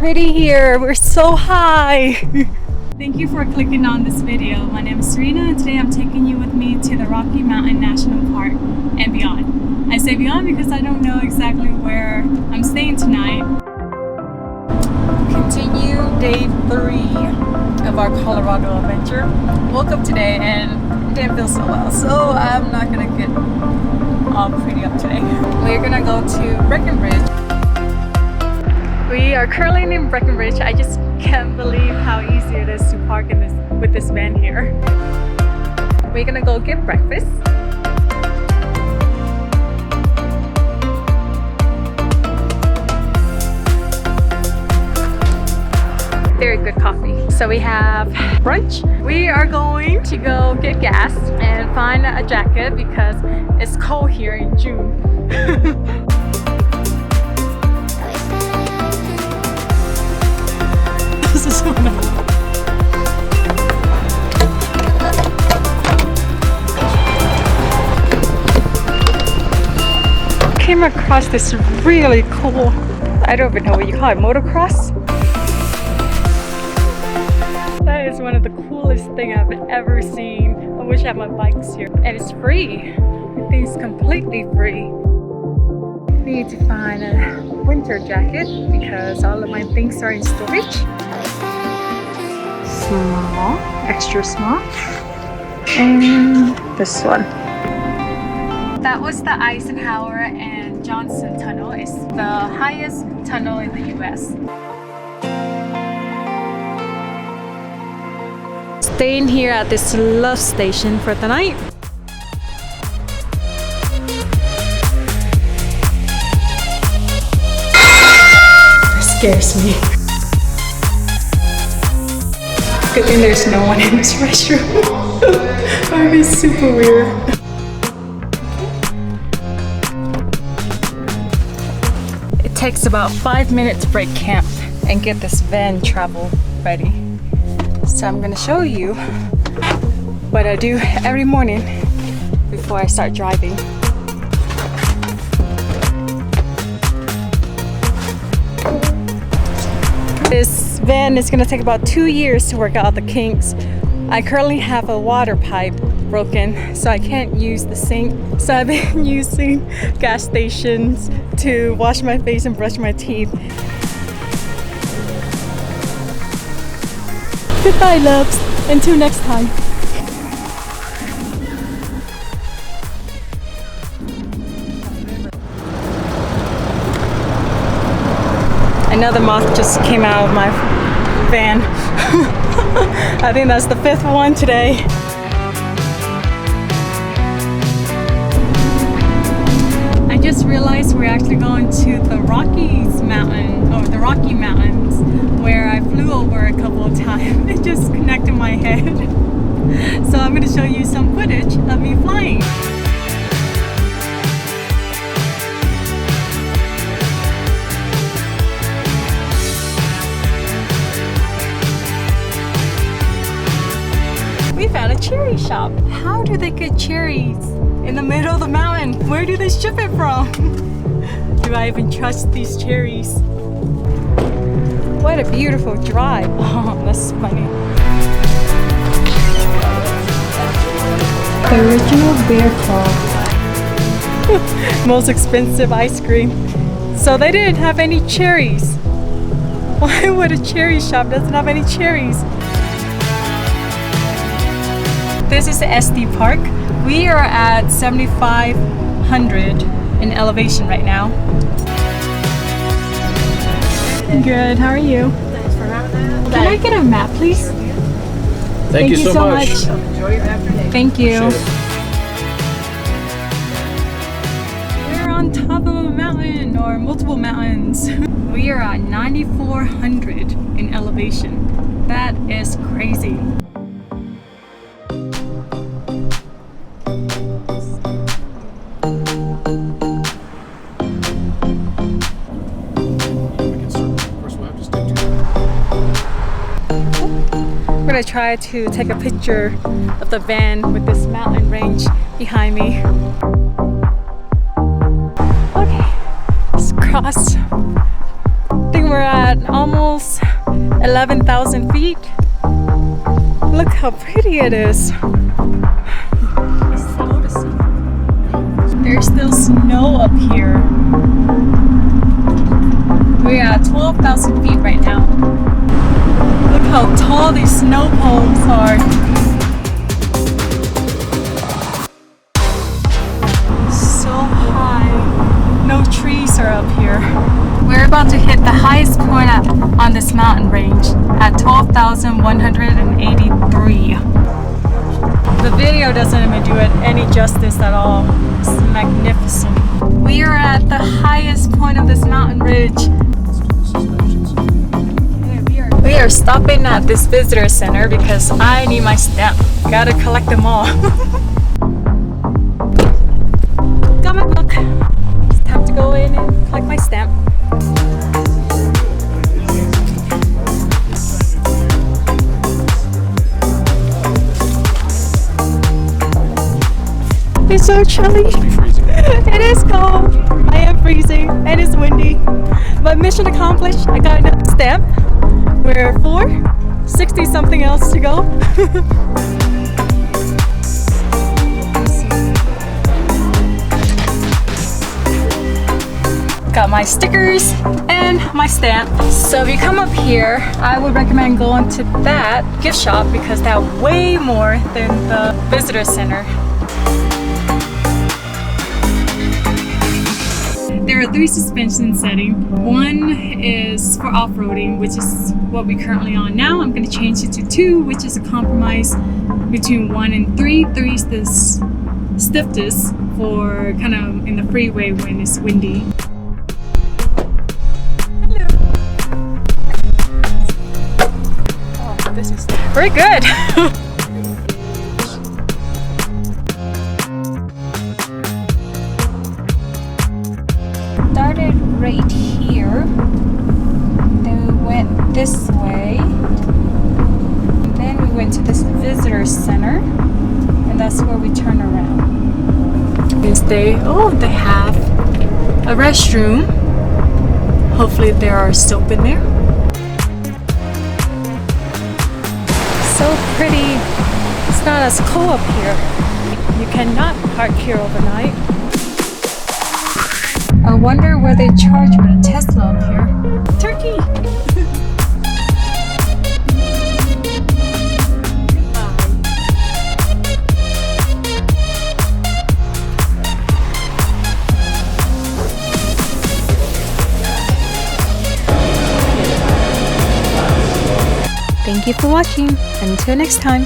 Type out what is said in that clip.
pretty here. We're so high. Thank you for clicking on this video. My name is Serena and today I'm taking you with me to the Rocky Mountain National Park and beyond. I say beyond because I don't know exactly where I'm staying tonight. Continue day 3 of our Colorado adventure. Woke up today and didn't feel so well, so I'm not gonna get all pretty up today. We're gonna go to Breckenridge. We are currently in Breckenridge. I just can't believe how easy it is to park in with this van here. We're gonna go get breakfast. Very good coffee. So we have brunch. We are going to go get gas and find a jacket because it's cold here in June. This is so nice. Came across this really cool, I don't even know what you call it, motocross? That is one of the coolest things I've ever seen. I wish I had my bikes here. And it's free. I think it's completely free. We need to find a winter jacket because all of my things are in storage. Small, extra small. And this one. That was the Eisenhower and Johnson Tunnel. It's the highest tunnel in the US. Staying here at this love station for the night. It scares me. Good thing there's no one in this restroom. That would be super weird. It takes about 5 minutes to break camp and get this van travel ready. So I'm gonna show you what I do every morning before I start driving. This van is gonna take about 2 years to work out the kinks. I currently have a water pipe broken, so I can't use the sink. So I've been using gas stations to wash my face and brush my teeth. Goodbye, loves. Until next time. Another moth just came out of my van. I think that's the 5th one today. I just realized we're actually going to the Rockies Mountain, or the Rocky Mountains, where I flew over a couple of times. It just connected my head. So I'm going to show you some footage of me flying. We found a cherry shop. How do they get cherries in the middle of the mountain? Where do they ship it from? Do I even trust these cherries? What a beautiful drive. Oh, that's funny. The original bear claw. Most expensive ice cream. So they didn't have any cherries. Why would a cherry shop doesn't have any cherries? This is the SD Park. We are at 7,500 in elevation right now. Good, how are you? Thanks for having us. Can I get a map, please? Thank you so much. Enjoy your afternoon. Thank you. We're on top of a mountain, or multiple mountains. We are at 9,400 in elevation. That is crazy. I'm gonna try to take a picture of the van with this mountain range behind me. Okay, let's cross I think we're at almost 11,000 feet. Look how pretty it is. There's still snow up here. We're at 12,000 feet right now. Look how tall these snow poles are. So high. No trees are up here. We're about to hit the highest point on this mountain range at 12,183. The video doesn't even do it any justice at all. It's magnificent. We are at the highest point of this mountain ridge. We are stopping at this visitor center because I need my stamp. Gotta collect them all. Got my book. It's time to go in and collect my stamp. It's so chilly. It is cold. I am freezing and it's windy. But mission accomplished. I got another stamp. We're 60 something else to go. Got my stickers and my stamp. So if you come up here, I would recommend going to that gift shop because they have way more than the visitor center. There are 3 suspension settings. One is for off-roading, which is what we're currently on now. I'm going to change it to 2, which is a compromise between 1 and 3. 3 is the stiffest for kind of in the freeway when it's windy. Hello. Oh, this is very good. Started right here, then we went this way, and then we went to this visitor center, and that's where we turn around. They have a restroom. Hopefully there are soap in there. So pretty. It's not as cold up here. You cannot park here overnight. I wonder where they charge for the Tesla up here. Turkey! Thank you for watching. Until next time.